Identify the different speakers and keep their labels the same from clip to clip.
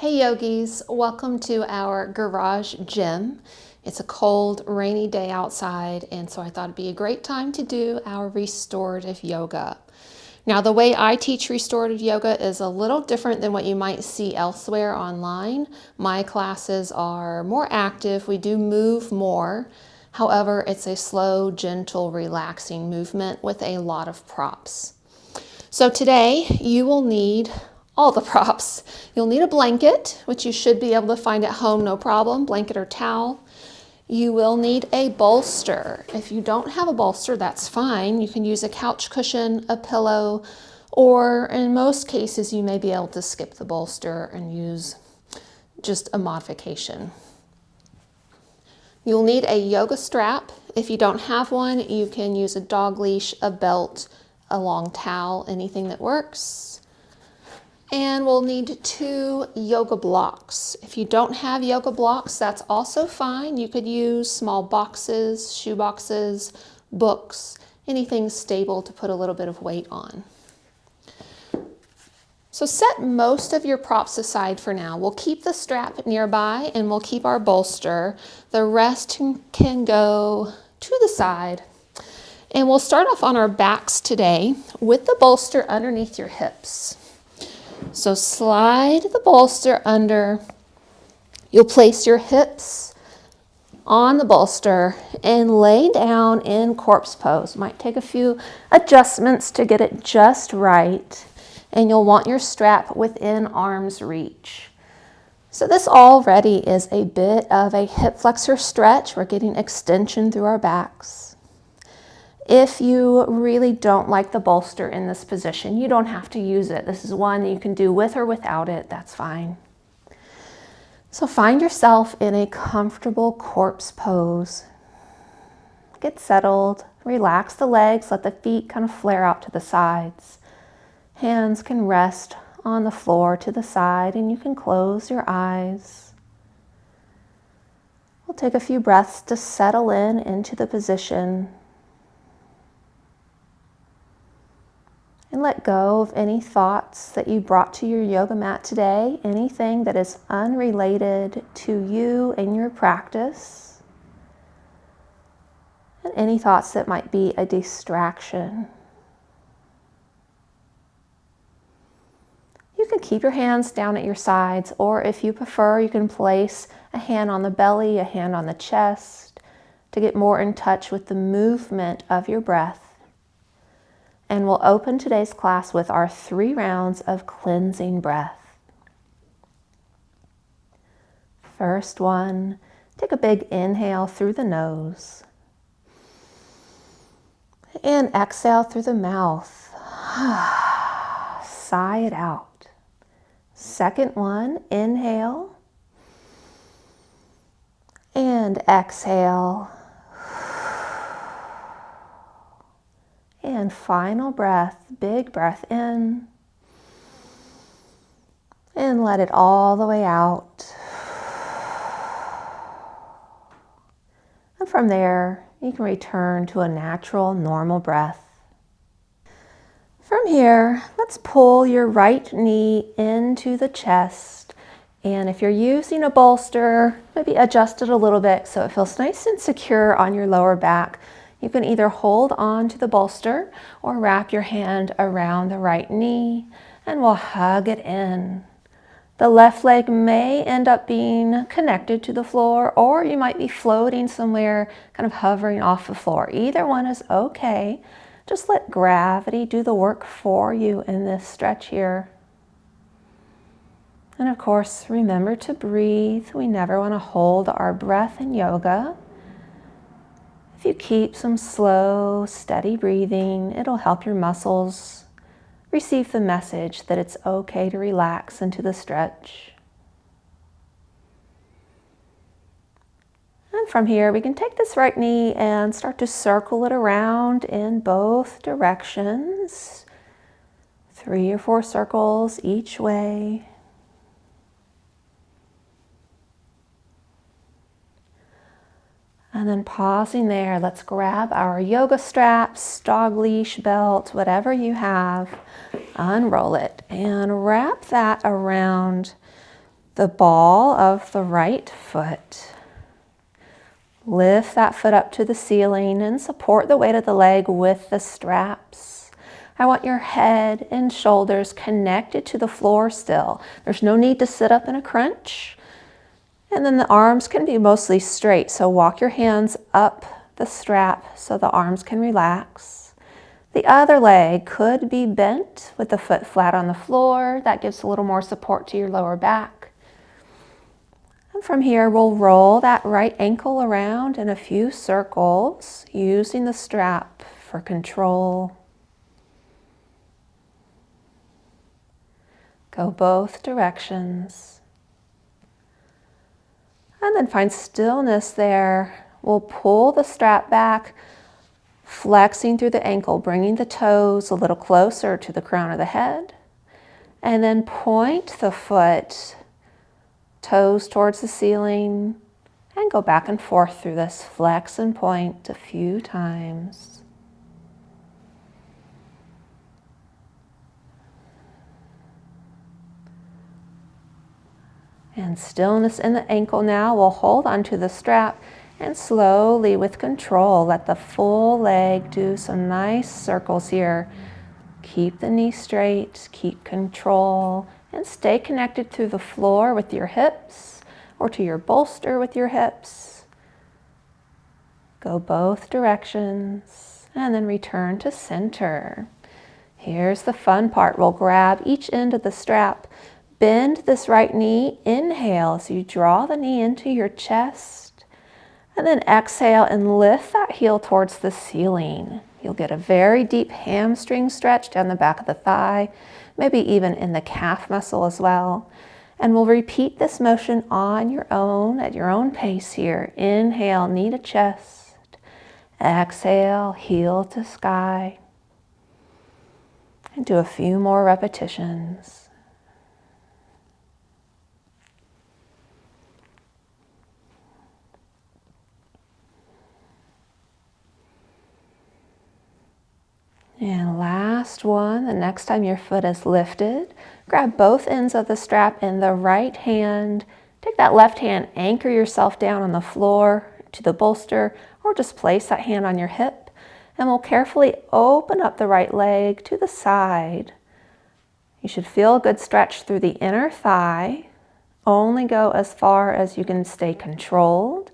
Speaker 1: Hey yogis, welcome to our garage gym. It's a cold, rainy day outside, and so I thought it'd be a great time to do our restorative yoga. Now, the way I teach restorative yoga is a little different than what you might see elsewhere online. My classes are more active. We do move more. However, it's a slow, gentle, relaxing movement with a lot of props. So today you will need all the props. You'll need a blanket, which you should be able to find at home, no problem, blanket or towel. You will need a bolster. If you don't have a bolster, that's fine. You can use a couch cushion, a pillow, or in most cases, you may be able to skip the bolster and use just a modification. You'll need a yoga strap. If you don't have one, you can use a dog leash, a belt, a long towel, anything that works. And we'll need 2 yoga blocks. If you don't have yoga blocks, that's also fine. You could use small boxes, shoe boxes, books, anything stable to put a little bit of weight on. So set most of your props aside for now. We'll keep the strap nearby and we'll keep our bolster. The rest can go to the side. And we'll start off on our backs today with the bolster underneath your hips. So slide the bolster under. You'll place your hips on the bolster and lay down in corpse pose. Might take a few adjustments to get it just right. And you'll want your strap within arm's reach. So this already is a bit of a hip flexor stretch. We're getting extension through our backs. If you really don't like the bolster in this position, you don't have to use it. This is one that you can do with or without it. That's fine. So find yourself in a comfortable corpse pose. Get settled, relax the legs, let the feet kind of flare out to the sides. Hands can rest on the floor to the side and you can close your eyes. We'll take a few breaths to settle into the position. And let go of any thoughts that you brought to your yoga mat today, anything that is unrelated to you and your practice, and any thoughts that might be a distraction. You can keep your hands down at your sides, or if you prefer, you can place a hand on the belly, a hand on the chest, to get more in touch with the movement of your breath. And we'll open today's class with our 3 rounds of cleansing breath. First one, take a big inhale through the nose. And exhale through the mouth. Sigh it out. Second one, inhale. And exhale. And final breath, big breath in. And let it all the way out. And from there, you can return to a natural, normal breath. From here, let's pull your right knee into the chest. And if you're using a bolster, maybe adjust it a little bit so it feels nice and secure on your lower back. You can either hold on to the bolster or wrap your hand around the right knee and we'll hug it in. The left leg may end up being connected to the floor, or you might be floating somewhere, kind of hovering off the floor. Either one is okay. Just let gravity do the work for you in this stretch here. And of course, remember to breathe. We never want to hold our breath in yoga. If you keep some slow, steady breathing, it'll help your muscles receive the message that it's okay to relax into the stretch. And from here, we can take this right knee and start to circle it around in both directions. 3 or 4 circles each way. And then pausing there, let's grab our yoga straps, dog leash, belt, whatever you have, unroll it and wrap that around the ball of the right foot. Lift that foot up to the ceiling and support the weight of the leg with the straps. I want your head and shoulders connected to the floor still. There's no need to sit up in a crunch. And then the arms can be mostly straight, so walk your hands up the strap so the arms can relax. The other leg could be bent with the foot flat on the floor. That gives a little more support to your lower back. And from here, we'll roll that right ankle around in a few circles, using the strap for control. Go both directions. And then find stillness there. We'll pull the strap back, flexing through the ankle, bringing the toes a little closer to the crown of the head. And then point the foot, toes towards the ceiling, and go back and forth through this flex and point a few times. And stillness in the ankle now. We'll hold onto the strap and slowly, with control, let the full leg do some nice circles here. Keep the knee straight, keep control, and stay connected to the floor with your hips or to your bolster with your hips. Go both directions and then return to center. Here's the fun part. We'll grab each end of the strap. Bend this right knee, inhale as you draw the knee into your chest, and then exhale and lift that heel towards the ceiling. You'll get a very deep hamstring stretch down the back of the thigh, maybe even in the calf muscle as well. And we'll repeat this motion on your own, at your own pace here. Inhale, knee to chest. Exhale, heel to sky. And do a few more repetitions. And last one, the next time your foot is lifted, grab both ends of the strap in the right hand. Take that left hand, anchor yourself down on the floor to the bolster, or just place that hand on your hip. And we'll carefully open up the right leg to the side. You should feel a good stretch through the inner thigh. Only go as far as you can stay controlled.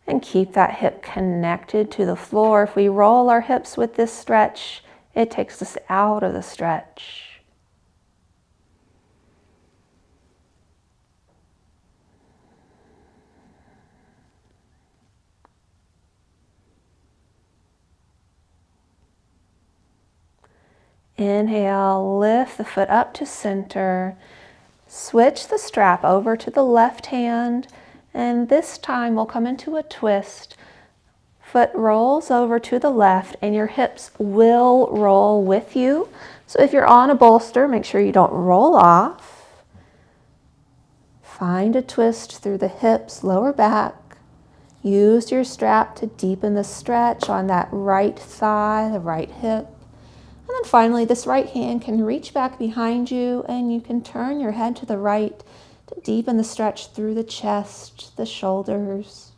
Speaker 1: And keep that hip connected to the floor. If we roll our hips with this stretch, it takes us out of the stretch. Inhale, lift the foot up to center. Switch the strap over to the left hand. And this time we'll come into a twist. Foot rolls over to the left and your hips will roll with you. So if you're on a bolster, make sure you don't roll off. Find a twist through the hips, lower back. Use your strap to deepen the stretch on that right thigh, the right hip. And then finally, this right hand can reach back behind you and you can turn your head to the right to deepen the stretch through the chest, the shoulders.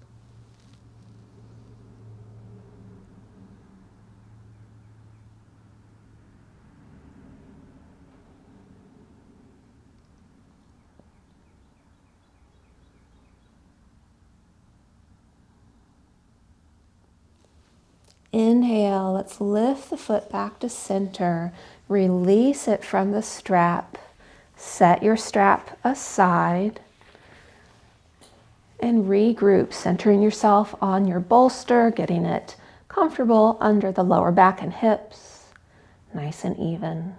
Speaker 1: Inhale, let's lift the foot back to center. Release it from the strap. Set your strap aside and regroup, centering yourself on your bolster, getting it comfortable under the lower back and hips, nice and even.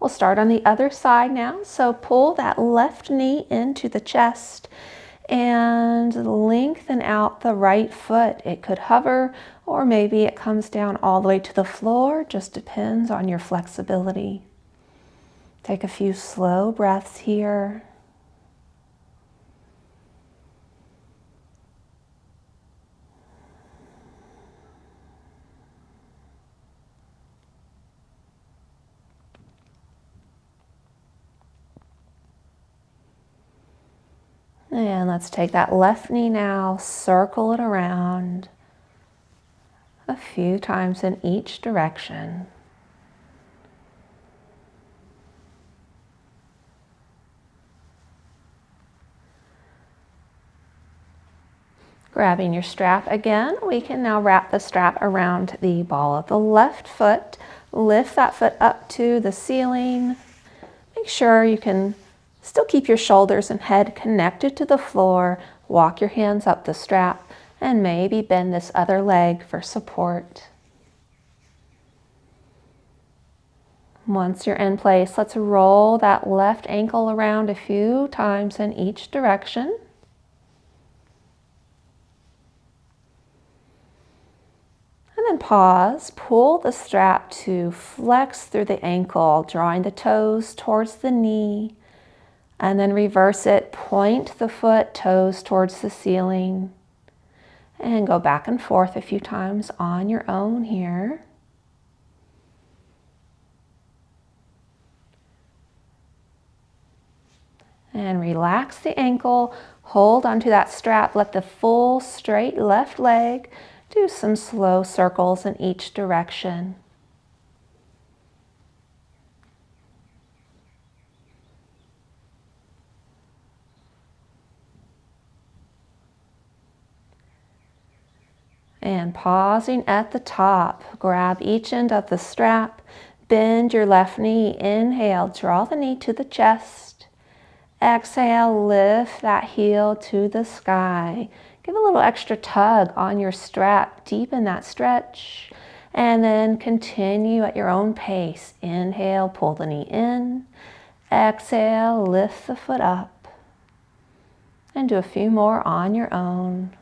Speaker 1: We'll start on the other side now. So pull that left knee into the chest and lengthen out the right foot. It could hover or maybe it comes down all the way to the floor, just depends on your flexibility. Take a few slow breaths here. And let's take that left knee now, circle it around a few times in each direction. Grabbing your strap again, we can now wrap the strap around the ball of the left foot. Lift that foot up to the ceiling. Make sure you can still keep your shoulders and head connected to the floor. Walk your hands up the strap and maybe bend this other leg for support. Once you're in place, let's roll that left ankle around a few times in each direction. And then pause, pull the strap to flex through the ankle, drawing the toes towards the knee. And then reverse it, point the foot, toes towards the ceiling. And go back and forth a few times on your own here. And relax the ankle, hold onto that strap, let the full straight left leg do some slow circles in each direction. And pausing at the top, grab each end of the strap, bend your left knee, inhale, draw the knee to the chest. Exhale, lift that heel to the sky. Give a little extra tug on your strap, deepen that stretch, and then continue at your own pace. Inhale, pull the knee in. Exhale, lift the foot up. And do a few more on your own.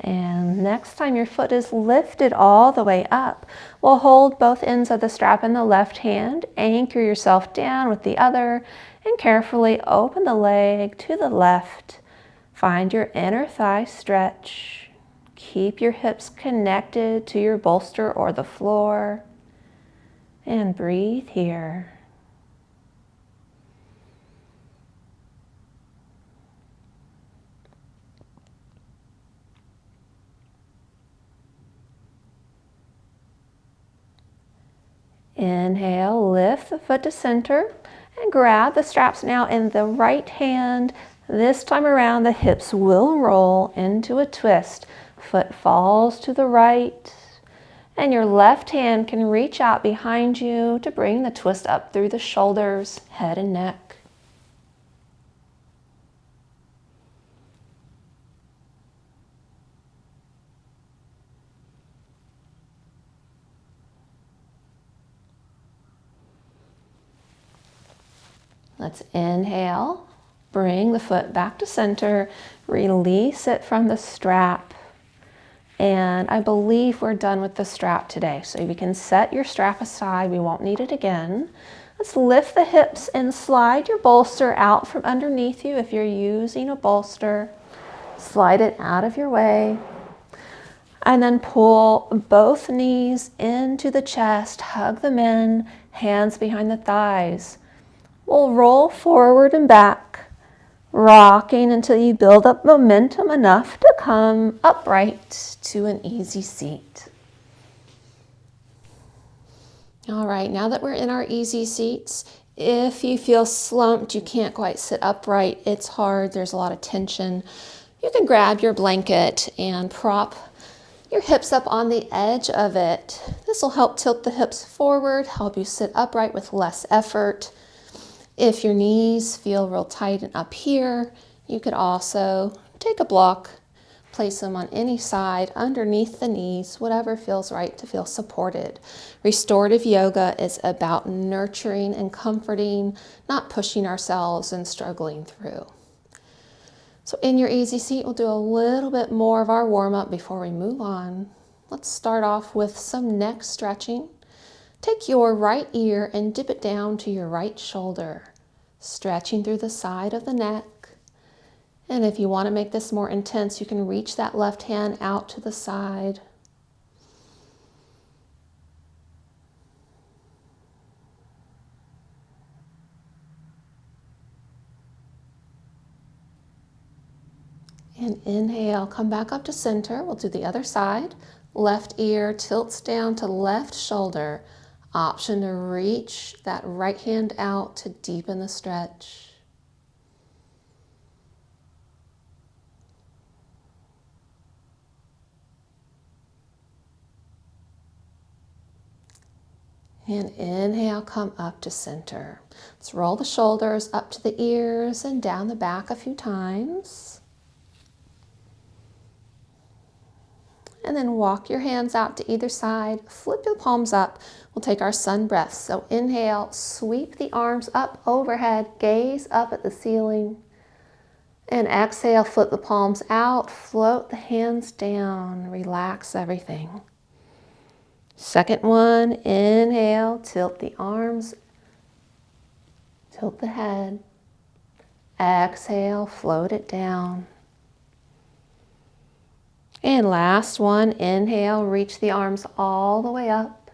Speaker 1: And next time your foot is lifted all the way up, we'll hold both ends of the strap in the left hand, anchor yourself down with the other, and carefully open the leg to the left. Find your inner thigh stretch. Keep your hips connected to your bolster or the floor. And breathe here. Inhale, lift the foot to center and grab the straps now in the right hand. This time around, the hips will roll into a twist. Foot falls to the right, and your left hand can reach out behind you to bring the twist up through the shoulders, head and neck. Let's inhale, bring the foot back to center, release it from the strap. And I believe we're done with the strap today. So you can set your strap aside, we won't need it again. Let's lift the hips and slide your bolster out from underneath you if you're using a bolster. Slide it out of your way. And then pull both knees into the chest, hug them in, hands behind the thighs. We'll roll forward and back, rocking until you build up momentum enough to come upright to an easy seat. All right, now that we're in our easy seats, if you feel slumped, you can't quite sit upright, it's hard, there's a lot of tension, you can grab your blanket and prop your hips up on the edge of it. This will help tilt the hips forward, help you sit upright with less effort. If your knees feel real tight and up here, you could also take a block, place them on any side underneath the knees, whatever feels right to feel supported. Restorative yoga is about nurturing and comforting, not pushing ourselves and struggling through. So in your easy seat, we'll do a little bit more of our warm-up before we move on. Let's start off with some neck stretching. Take your right ear and dip it down to your right shoulder, stretching through the side of the neck. And if you want to make this more intense, you can reach that left hand out to the side. And inhale, come back up to center. We'll do the other side. Left ear tilts down to left shoulder. Option to reach that right hand out to deepen the stretch. And inhale, come up to center. Let's roll the shoulders up to the ears and down the back a few times. And then walk your hands out to either side, flip your palms up. We'll take our sun breaths. So inhale, sweep the arms up overhead, gaze up at the ceiling. And exhale, flip the palms out, float the hands down, relax everything. Second one, inhale, tilt the arms, tilt the head. Exhale, float it down. And last one, inhale, reach the arms all the way up.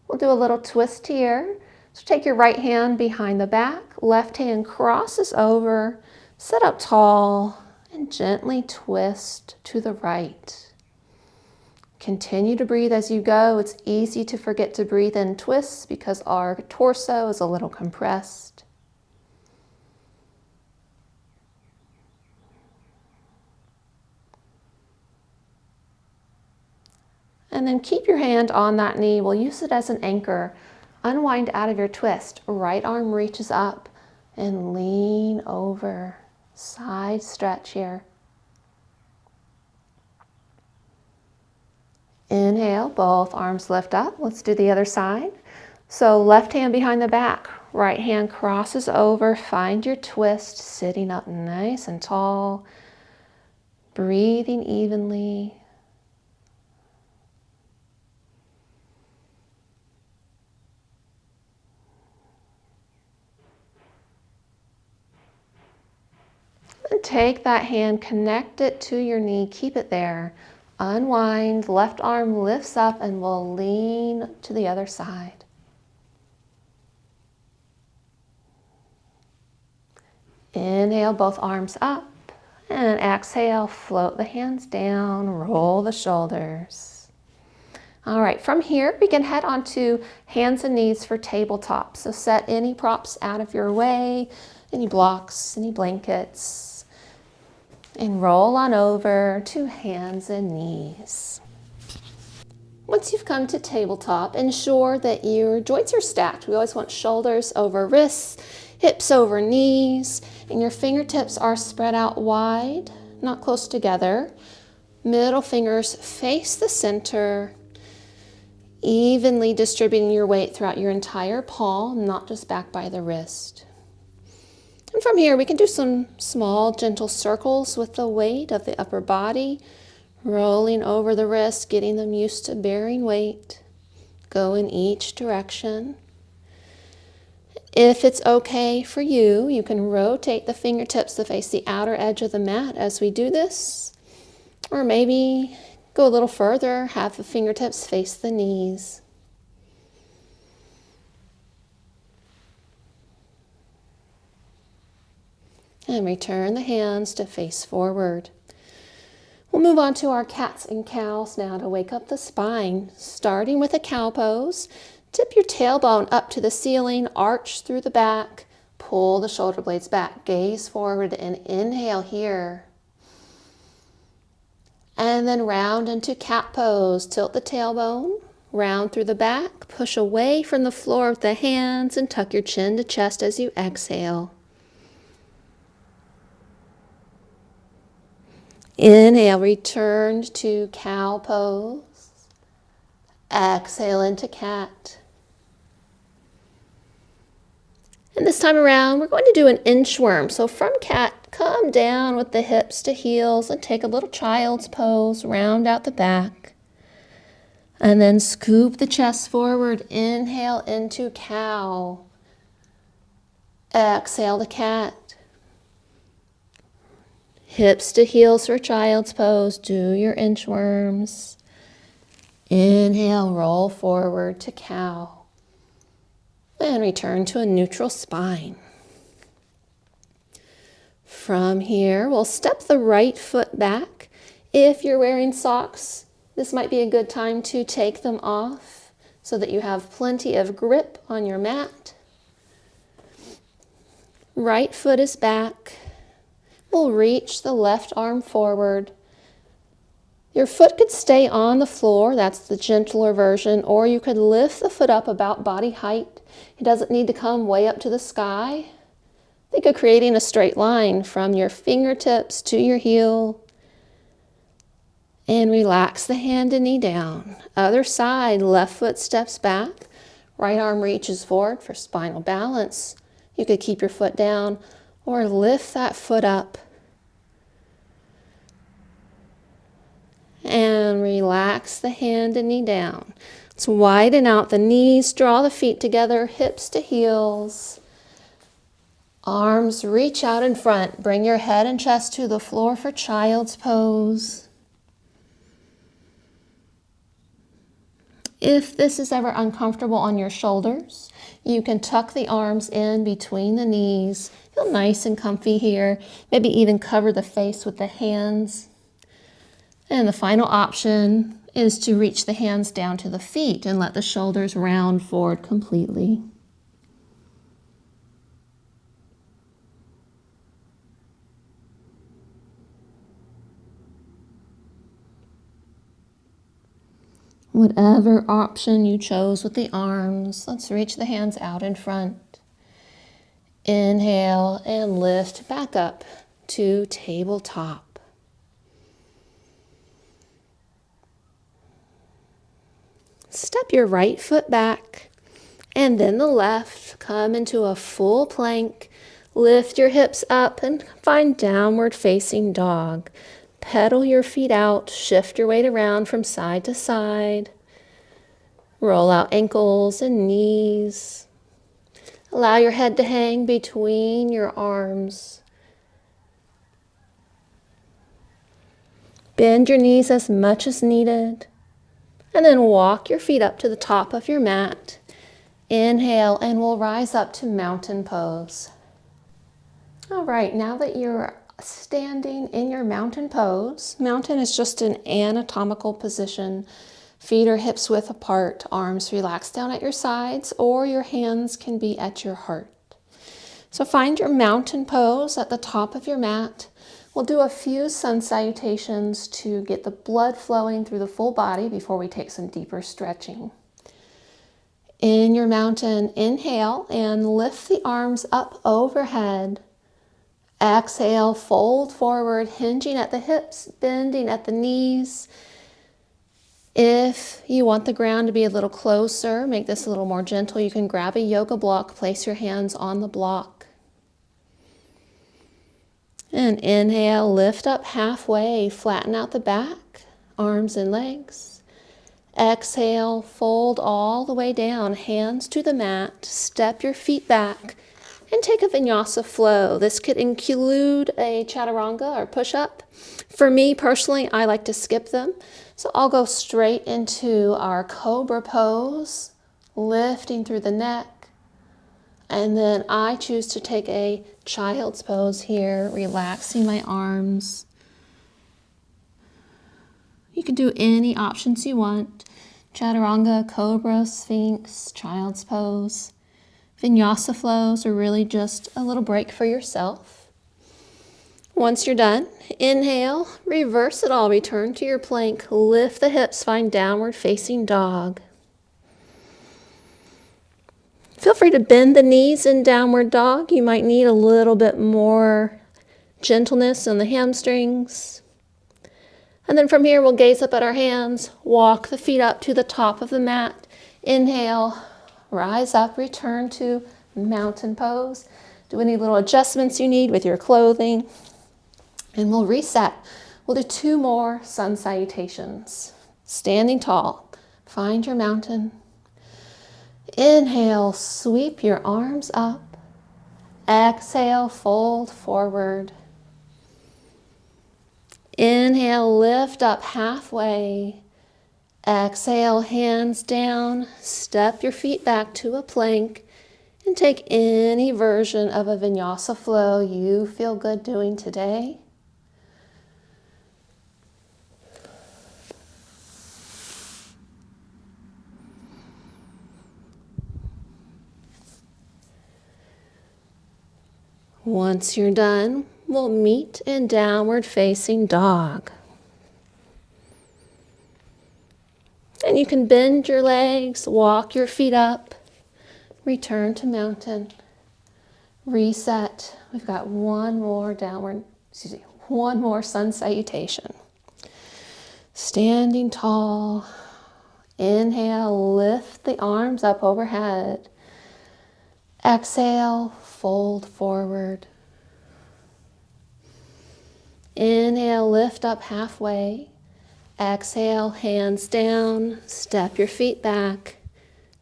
Speaker 1: We'll do a little twist here. So take your right hand behind the back, left hand crosses over, sit up tall, and gently twist to the right. Continue to breathe as you go. It's easy to forget to breathe in twists because our torso is a little compressed. And then keep your hand on that knee. We'll use it as an anchor. Unwind out of your twist. Right arm reaches up and lean over. Side stretch here. Inhale, both arms lift up. Let's do the other side. So left hand behind the back, right hand crosses over. Find your twist, sitting up nice and tall. Breathing evenly. And take that hand, connect it to your knee, keep it there. Unwind, left arm lifts up and we'll lean to the other side. Inhale, both arms up, and exhale, float the hands down, roll the shoulders. All right, from here we can head on to hands and knees for tabletop. So set any props out of your way, any blocks, any blankets. And roll on over to hands and knees. Once you've come to tabletop, ensure that your joints are stacked. We always want shoulders over wrists, hips over knees, and your fingertips are spread out wide, not close together. Middle fingers face the center, evenly distributing your weight throughout your entire palm, not just back by the wrist. And from here, we can do some small, gentle circles with the weight of the upper body, rolling over the wrists, getting them used to bearing weight. Go in each direction. If it's okay for you, you can rotate the fingertips to face the outer edge of the mat as we do this. Or maybe go a little further, have the fingertips face the knees. And return the hands to face forward. We'll move on to our cats and cows now to wake up the spine. Starting with a cow pose, tip your tailbone up to the ceiling, arch through the back, pull the shoulder blades back, gaze forward and inhale here. And then round into cat pose, tilt the tailbone, round through the back, push away from the floor with the hands and tuck your chin to chest as you exhale. Inhale, return to cow pose. Exhale into cat. And this time around, we're going to do an inchworm. So from cat, come down with the hips to heels and take a little child's pose, round out the back. And then scoop the chest forward. Inhale into cow. Exhale to cat. Hips to heels for child's pose. Do your inchworms. Inhale, roll forward to cow. And return to a neutral spine. From here, we'll step the right foot back. If you're wearing socks, this might be a good time to take them off so that you have plenty of grip on your mat. Right foot is back. We'll reach the left arm forward. Your foot could stay on the floor, that's the gentler version, or you could lift the foot up about body height. It doesn't need to come way up to the sky. Think of creating a straight line from your fingertips to your heel. And relax the hand and knee down. Other side, left foot steps back. Right arm reaches forward for spinal balance. You could keep your foot down or lift that foot up. And relax the hand and knee down. Let's widen out the knees, draw the feet together, hips to heels. Arms reach out in front. Bring your head and chest to the floor for child's pose. If this is ever uncomfortable on your shoulders, you can tuck the arms in between the knees. Feel nice and comfy here. Maybe even cover the face with the hands. And the final option is to reach the hands down to the feet and let the shoulders round forward completely. Whatever option you chose with the arms, let's reach the hands out in front. Inhale and lift back up to tabletop. Step your right foot back and then the left. Come into a full plank. Lift your hips up and find downward facing dog. Pedal your feet out. Shift your weight around from side to side. Roll out ankles and knees. Allow your head to hang between your arms. Bend your knees as much as needed. And then walk your feet up to the top of your mat. Inhale, and we'll rise up to mountain pose. All right, now that you're standing in your mountain pose, mountain is just an anatomical position. Feet are hips width apart, arms relaxed down at your sides, or your hands can be at your heart. So find your mountain pose at the top of your mat. We'll do a few sun salutations to get the blood flowing through the full body before we take some deeper stretching. In your mountain, inhale and lift the arms up overhead. Exhale, fold forward, hinging at the hips, bending at the knees. If you want the ground to be a little closer, make this a little more gentle, you can grab a yoga block, place your hands on the block. And inhale, lift up halfway, flatten out the back, arms and legs. Exhale, fold all the way down, hands to the mat, step your feet back, and take a vinyasa flow. This could include a chaturanga or push-up. For me personally, I like to skip them. So I'll go straight into our cobra pose, lifting through the neck. And then I choose to take a child's pose here, relaxing my arms. You can do any options you want. Chaturanga, cobra, sphinx, child's pose. Vinyasa flows are really just a little break for yourself. Once you're done, inhale, reverse it all, return to your plank, lift the hips, find downward facing dog. Feel free to bend the knees in downward dog. You might need a little bit more gentleness on the hamstrings. And then from here, we'll gaze up at our hands, walk the feet up to the top of the mat. Inhale, rise up, return to mountain pose. Do any little adjustments you need with your clothing. And we'll reset. We'll do 2 more sun salutations. Standing tall, Find your mountain. Inhale, sweep your arms up. Exhale, fold forward. Inhale, lift up halfway. Exhale, hands down. Step your feet back to a plank and take any version of a vinyasa flow you feel good doing today. Once you're done, we'll meet in downward facing dog. And you can bend your legs, walk your feet up, return to mountain, reset. We've got one more sun salutation. Standing tall. Inhale, lift the arms up overhead. Exhale, fold forward. Inhale, lift up halfway. Exhale, hands down, step your feet back.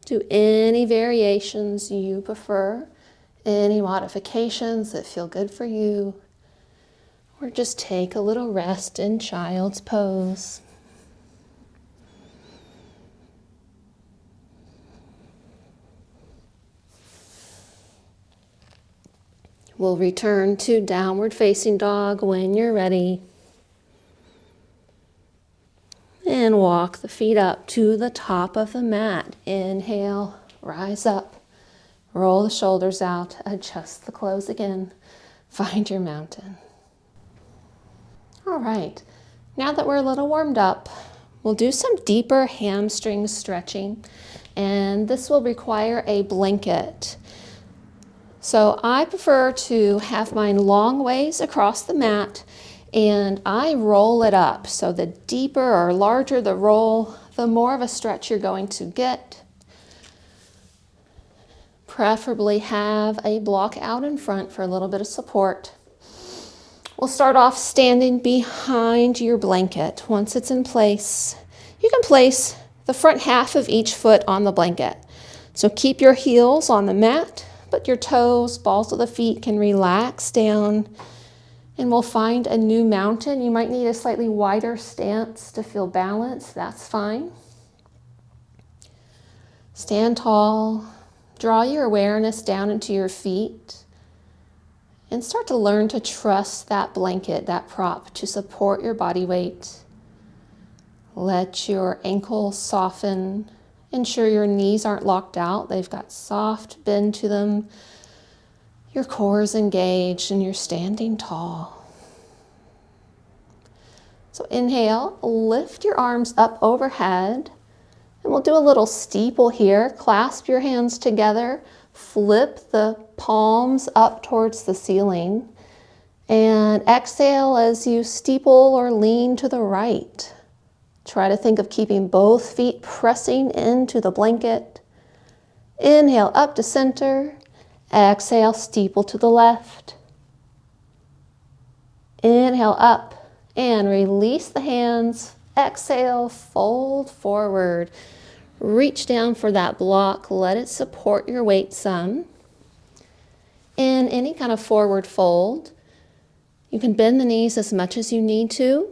Speaker 1: Do any variations you prefer, any modifications that feel good for you, or just take a little rest in child's pose. We'll return to downward facing dog when you're ready. And walk the feet up to the top of the mat. Inhale, rise up, roll the shoulders out, adjust the clothes again. Find your mountain. All right, now that we're a little warmed up, we'll do some deeper hamstring stretching, and this will require a blanket. So I prefer to have mine long ways across the mat, and I roll it up. So the deeper or larger the roll, the more of a stretch you're going to get. Preferably have a block out in front for a little bit of support. We'll start off standing behind your blanket. Once it's in place, you can place the front half of each foot on the blanket. So keep your heels on the mat, but your toes, balls of the feet can relax down, and we'll find a new mountain. You might need a slightly wider stance to feel balanced. That's fine. Stand tall. Draw your awareness down into your feet and start to learn to trust that blanket, that prop, to support your body weight. Let your ankles soften. Ensure your knees aren't locked out. They've got soft bend to them. Your core is engaged and you're standing tall. So inhale, lift your arms up overhead. And we'll do a little steeple here. Clasp your hands together. Flip the palms up towards the ceiling. And exhale as you steeple or lean to the right. Try to think of keeping both feet pressing into the blanket. Inhale up to center. Exhale, steeple to the left. Inhale up and release the hands. Exhale, fold forward. Reach down for that block. Let it support your weight some. In any kind of forward fold, you can bend the knees as much as you need to.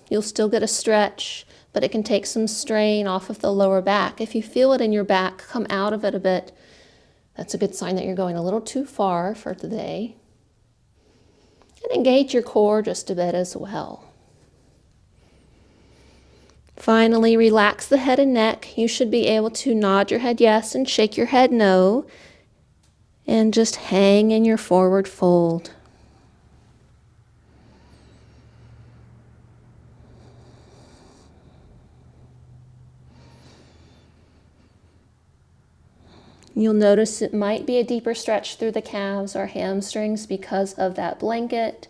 Speaker 1: You'll still get a stretch, but it can take some strain off of the lower back. If you feel it in your back, come out of it a bit. That's a good sign that you're going a little too far for the day. And engage your core just a bit as well. Finally, relax the head and neck. You should be able to nod your head yes and shake your head no. And just hang in your forward fold. You'll notice it might be a deeper stretch through the calves or hamstrings because of that blanket.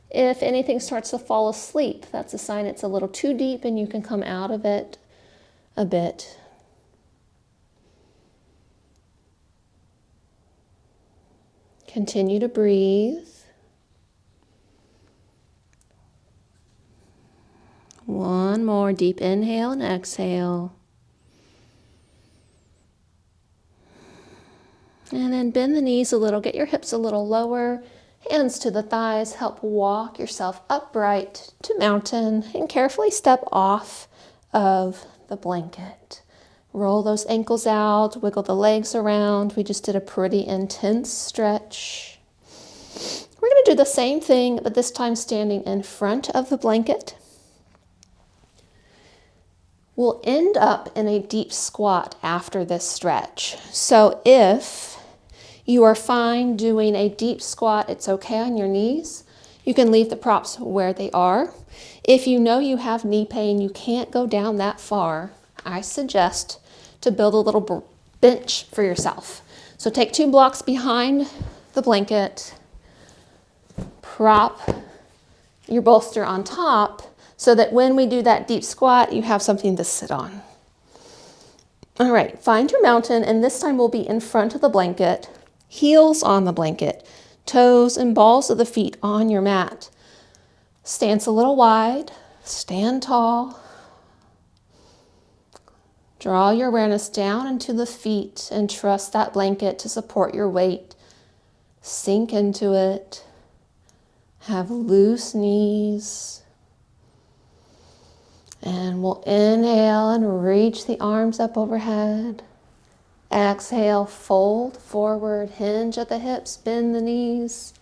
Speaker 1: If anything starts to fall asleep, that's a sign it's a little too deep and you can come out of it a bit. Continue to breathe. One more deep inhale and exhale. And then bend the knees a little, get your hips a little lower, hands to the thighs, help walk yourself upright to mountain and carefully step off of the blanket. Roll those ankles out, wiggle the legs around. We just did a pretty intense stretch. We're going to do the same thing, but this time standing in front of the blanket. We'll end up in a deep squat after this stretch. So if you are fine doing a deep squat, it's okay on your knees. You can leave the props where they are. If you know you have knee pain, you can't go down that far, I suggest to build a little bench for yourself. So take 2 blocks behind the blanket, prop your bolster on top so that when we do that deep squat, you have something to sit on. All right, find your mountain, and this time we'll be in front of the blanket, heels on the blanket, toes and balls of the feet on your mat. Stance a little wide, stand tall. Draw your awareness down into the feet and trust that blanket to support your weight. Sink into it. Have loose knees. And we'll inhale and reach the arms up overhead. Exhale, fold forward, hinge at the hips, bend the knees.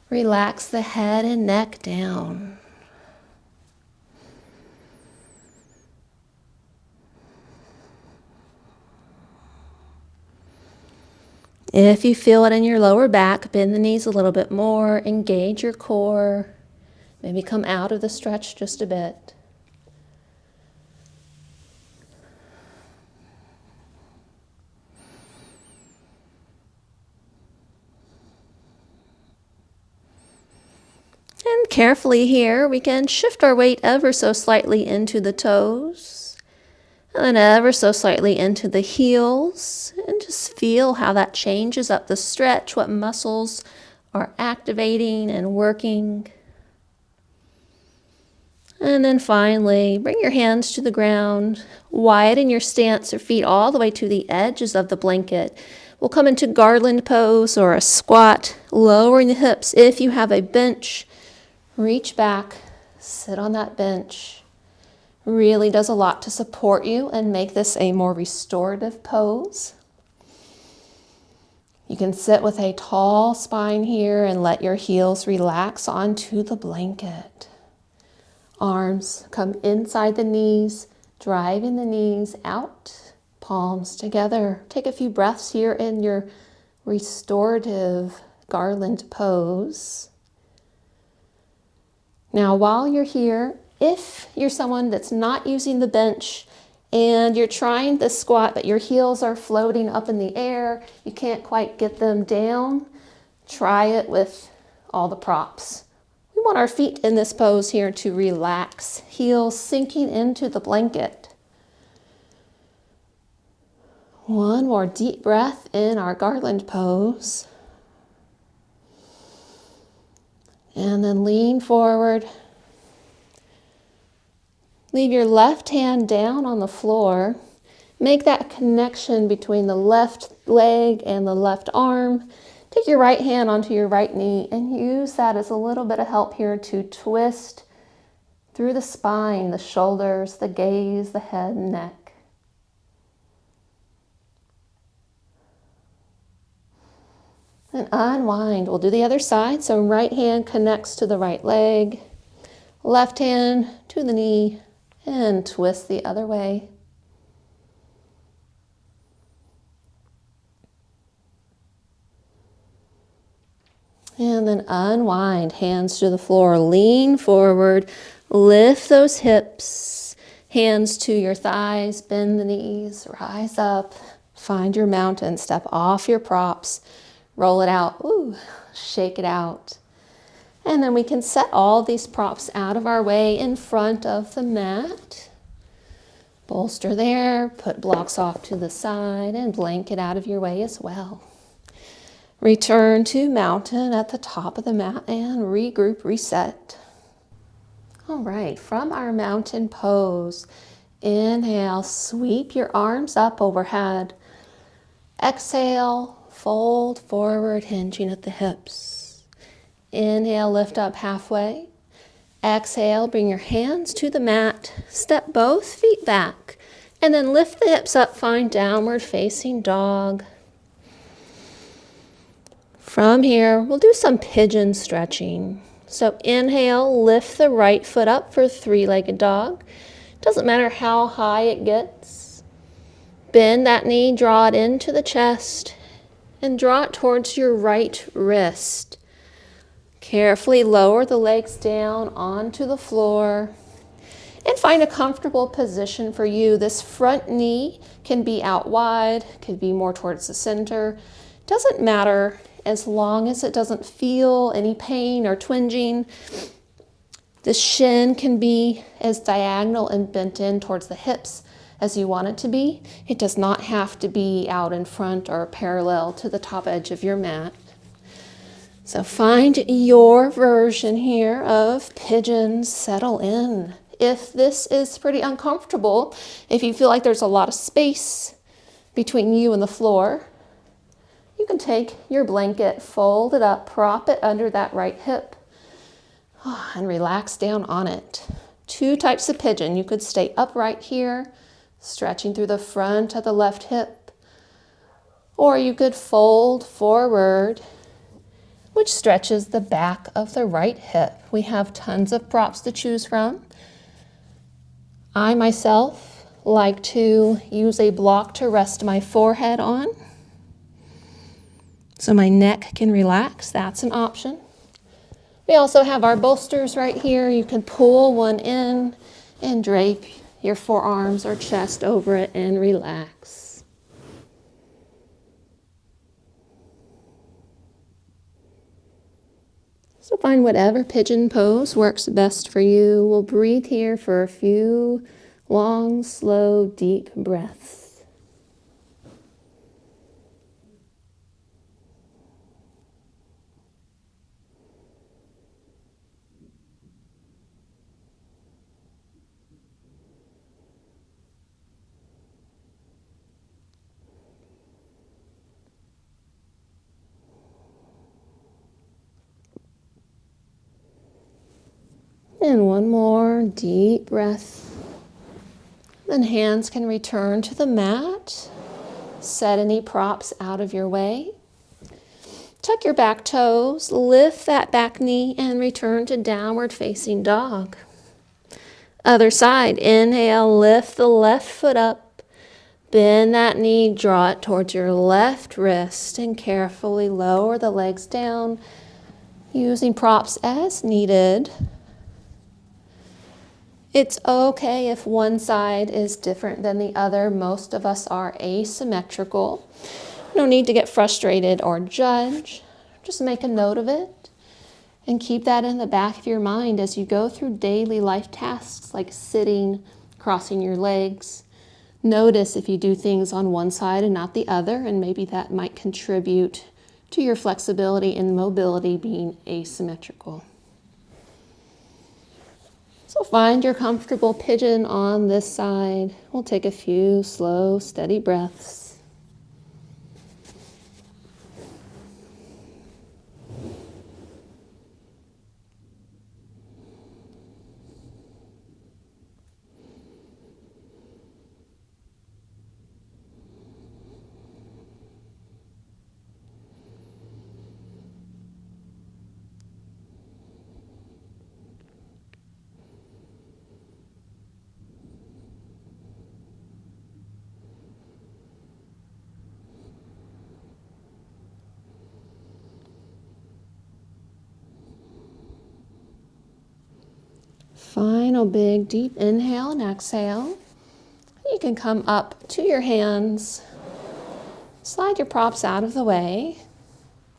Speaker 1: Relax the head and neck down. If you feel it in your lower back, bend the knees a little bit more, engage your core, maybe come out of the stretch just a bit. And carefully here, we can shift our weight ever so slightly into the toes, and then ever so slightly into the heels, and just feel how that changes up the stretch, what muscles are activating and working. And then finally, bring your hands to the ground, widen your stance or feet all the way to the edges of the blanket. We'll come into garland pose or a squat, lowering the hips. If you have a bench, reach back, sit on that bench. Really does a lot to support you and make this a more restorative pose. You can sit with a tall spine here and let your heels relax onto the blanket. Arms come inside the knees, driving the knees out, palms together. Take a few breaths here in your restorative garland pose. Now, while you're here, if you're someone that's not using the bench and you're trying the squat, but your heels are floating up in the air, you can't quite get them down, try it with all the props. We want our feet in this pose here to relax, heels sinking into the blanket. One more deep breath in our garland pose. And then lean forward. Leave your left hand down on the floor. Make that connection between the left leg and the left arm. Take your right hand onto your right knee and use that as a little bit of help here to twist through the spine, the shoulders, the gaze, the head and neck. And unwind. We'll do the other side. So right hand connects to the right leg, left hand to the knee, and twist the other way. And then unwind, hands to the floor, lean forward, lift those hips, hands to your thighs, bend the knees, rise up, find your mountain, step off your props, roll it out, ooh, shake it out. And then we can set all these props out of our way in front of the mat. Bolster there, put blocks off to the side, and blanket out of your way as well. Return to mountain at the top of the mat and regroup, reset. All right, from our mountain pose, inhale, sweep your arms up overhead. Exhale, Fold forward, hinging at the hips. Inhale, lift up halfway. Exhale, bring your hands to the mat. Step both feet back. And then lift the hips up, find downward facing dog. From here, we'll do some pigeon stretching. So inhale, lift the right foot up for three-legged dog. Doesn't matter how high it gets. Bend that knee, draw it into the chest, and draw it towards your right wrist. Carefully lower the legs down onto the floor and find a comfortable position for you. This front knee can be out wide, could be more towards the center. Doesn't matter as long as it doesn't feel any pain or twinging. The shin can be as diagonal and bent in towards the hips as you want it to be. It does not have to be out in front or parallel to the top edge of your mat. So find your version here of pigeon, settle in. If this is pretty uncomfortable, if you feel like there's a lot of space between you and the floor, you can take your blanket, fold it up, prop it under that right hip, and relax down on it. Two types of pigeon. You could stay upright here, stretching through the front of the left hip, or you could fold forward, which stretches the back of the right hip. We have tons of props to choose from. I myself like to use a block to rest my forehead on, so my neck can relax. That's an option. We also have our bolsters right here. You can pull one in and drape your forearms or chest over it and relax. So find whatever pigeon pose works best for you. We'll breathe here for a few long, slow, deep breaths. And one more deep breath. Then hands can return to the mat. Set any props out of your way. Tuck your back toes, lift that back knee, and return to downward facing dog. Other side, inhale, lift the left foot up. Bend that knee, draw it towards your left wrist, and carefully lower the legs down, using props as needed. It's okay if one side is different than the other. Most of us are asymmetrical. No need to get frustrated or judge. Just make a note of it and keep that in the back of your mind as you go through daily life tasks like sitting, crossing your legs. Notice if you do things on one side and not the other, and maybe that might contribute to your flexibility and mobility being asymmetrical. So find your comfortable pigeon on this side. We'll take a few slow, steady breaths. Final big deep inhale and exhale. You can come up to your hands, slide your props out of the way,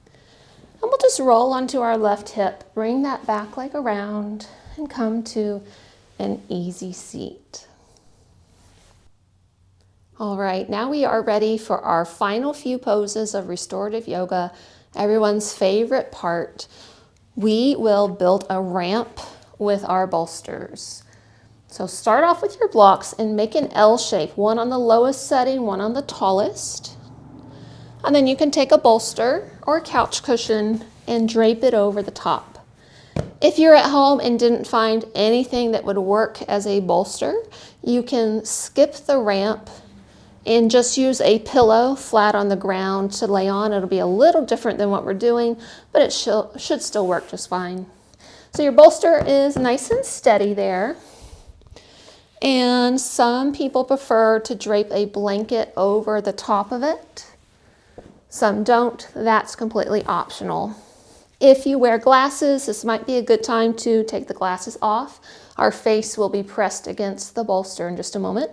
Speaker 1: and we'll just roll onto our left hip. Bring that back leg around and come to an easy seat. All right, now we are ready for our final few poses of restorative yoga, everyone's favorite part. We will build a ramp with our bolsters. So start off with your blocks and make an L shape, one on the lowest setting, one on the tallest. And then you can take a bolster or a couch cushion and drape it over the top. If you're at home and didn't find anything that would work as a bolster, you can skip the ramp and just use a pillow flat on the ground to lay on. It'll be a little different than what we're doing, but it should still work just fine. So your bolster is nice and steady there. And some people prefer to drape a blanket over the top of it. Some don't. That's completely optional. If you wear glasses, this might be a good time to take the glasses off. Our face will be pressed against the bolster in just a moment.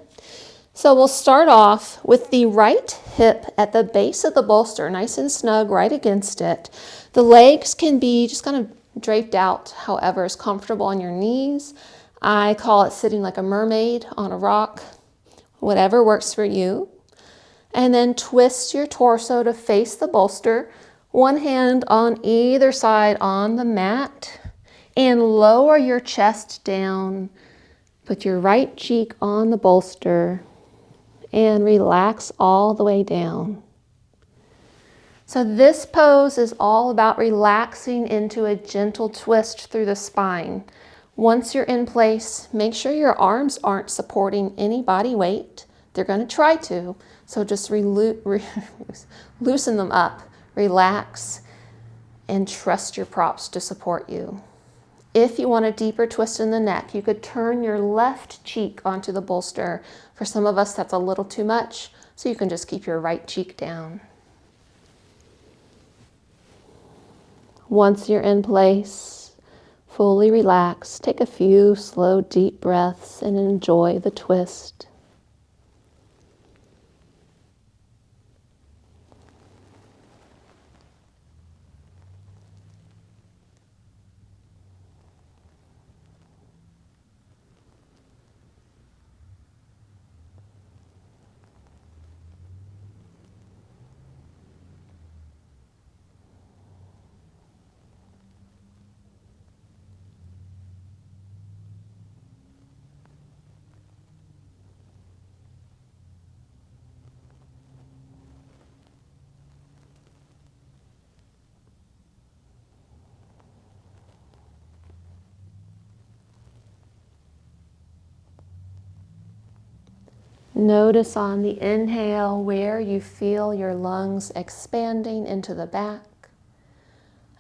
Speaker 1: So we'll start off with the right hip at the base of the bolster, nice and snug right against it. The legs can be just kind of draped out, however is comfortable on your knees. I call it sitting like a mermaid on a rock, whatever works for you. And then twist your torso to face the bolster, one hand on either side on the mat, and lower your chest down. Put your right cheek on the bolster and relax all the way down. So this pose is all about relaxing into a gentle twist through the spine. Once you're in place, make sure your arms aren't supporting any body weight. They're going to try to, so just loosen them up, relax, and trust your props to support you. If you want a deeper twist in the neck, you could turn your left cheek onto the bolster. For some of us, that's a little too much, so you can just keep your right cheek down. Once you're in place, fully relax, take a few slow, deep breaths and enjoy the twist. Notice on the inhale where you feel your lungs expanding into the back.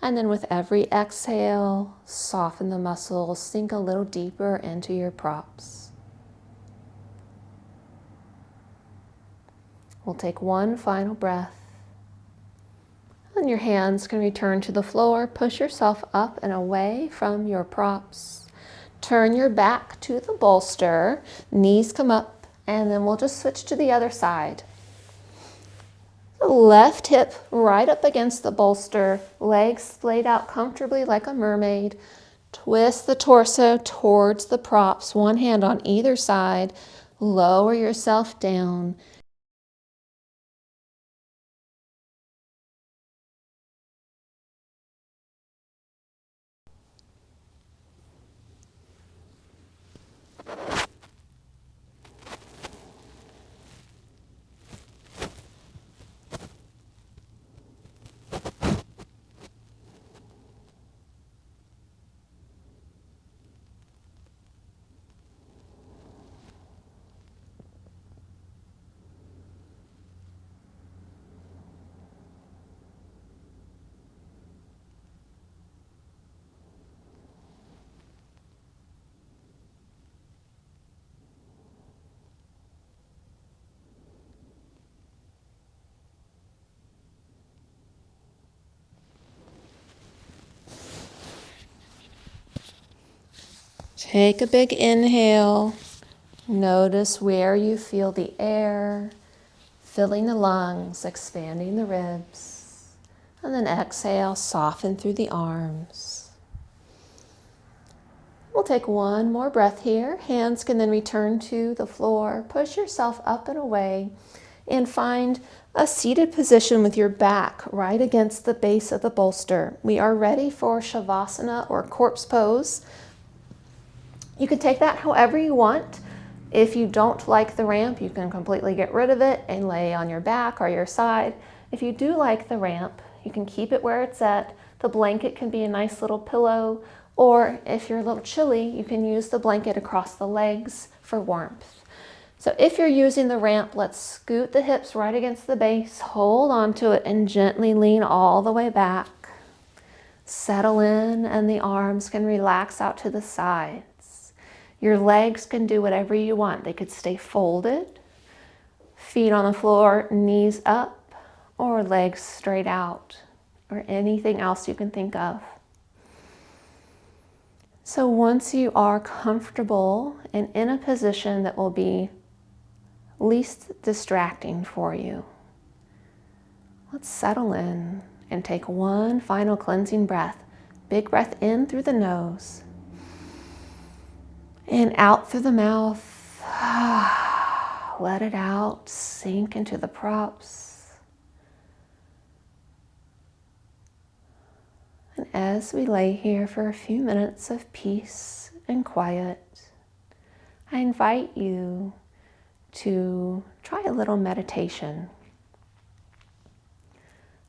Speaker 1: And then with every exhale, soften the muscles, sink a little deeper into your props. We'll take one final breath. And your hands can return to the floor. Push yourself up and away from your props. Turn your back to the bolster, knees come up. And then we'll just switch to the other side. The left hip right up against the bolster, legs splayed out comfortably like a mermaid. Twist the torso towards the props, one hand on either side. Lower yourself down. Take a big inhale. Notice where you feel the air, filling the lungs, expanding the ribs. And then exhale, soften through the arms. We'll take one more breath here. Hands can then return to the floor. Push yourself up and away and find a seated position with your back right against the base of the bolster. We are ready for Shavasana or corpse pose. You can take that however you want. If you don't like the ramp, you can completely get rid of it and lay on your back or your side. If you do like the ramp, you can keep it where it's at. The blanket can be a nice little pillow, or if you're a little chilly, you can use the blanket across the legs for warmth. So if you're using the ramp, let's scoot the hips right against the base, hold onto it, and gently lean all the way back. Settle in, and the arms can relax out to the sides. Your legs can do whatever you want. They could stay folded, feet on the floor, knees up, or legs straight out, or anything else you can think of. So once you are comfortable and in a position that will be least distracting for you, let's settle in and take one final cleansing breath. Big breath in through the nose and out through the mouth. Let it out, sink into the props. And as we lay here for a few minutes of peace and quiet, I invite you to try a little meditation.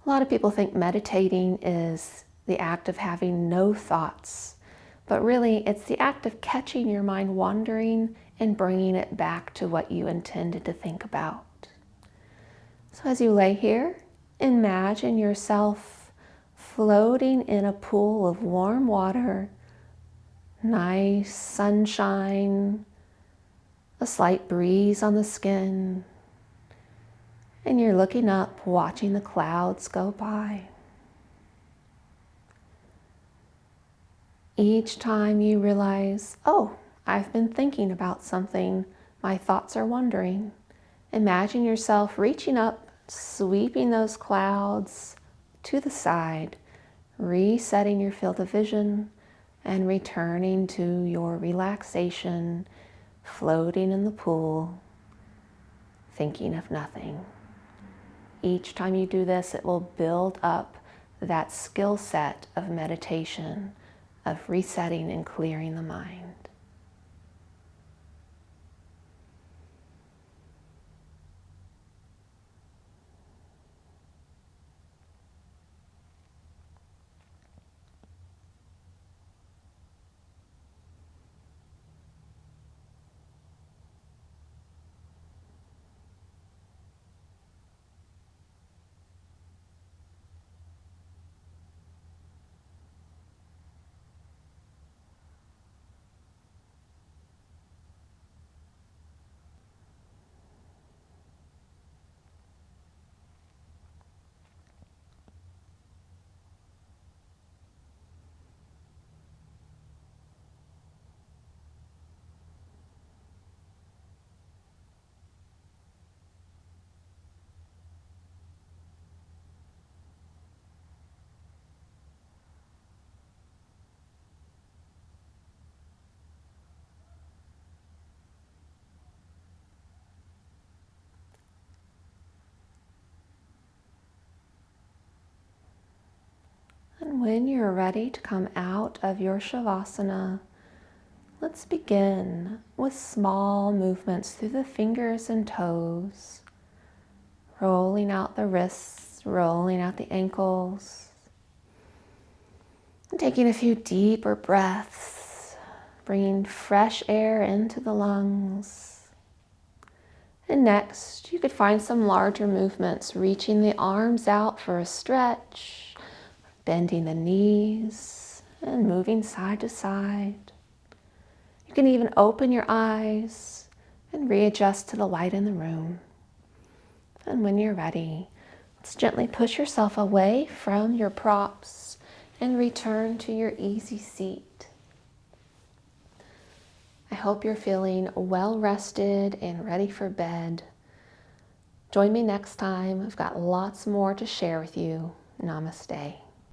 Speaker 1: A lot of people think meditating is the act of having no thoughts, but really it's the act of catching your mind wandering and bringing it back to what you intended to think about. So as you lay here, imagine yourself floating in a pool of warm water, nice sunshine, a slight breeze on the skin, and you're looking up, watching the clouds go by. Each time you realize, oh, I've been thinking about something, my thoughts are wandering, imagine yourself reaching up, sweeping those clouds to the side, resetting your field of vision, and returning to your relaxation, floating in the pool, thinking of nothing. Each time you do this, it will build up that skill set of meditation, of resetting and clearing the mind. And when you're ready to come out of your Shavasana, let's begin with small movements through the fingers and toes, rolling out the wrists, rolling out the ankles, and taking a few deeper breaths, bringing fresh air into the lungs. And next, you could find some larger movements, reaching the arms out for a stretch, bending the knees and moving side to side. You can even open your eyes and readjust to the light in the room. And when you're ready, let's gently push yourself away from your props and return to your easy seat. I hope you're feeling well rested and ready for bed. Join me next time. I've got lots more to share with you. Namaste.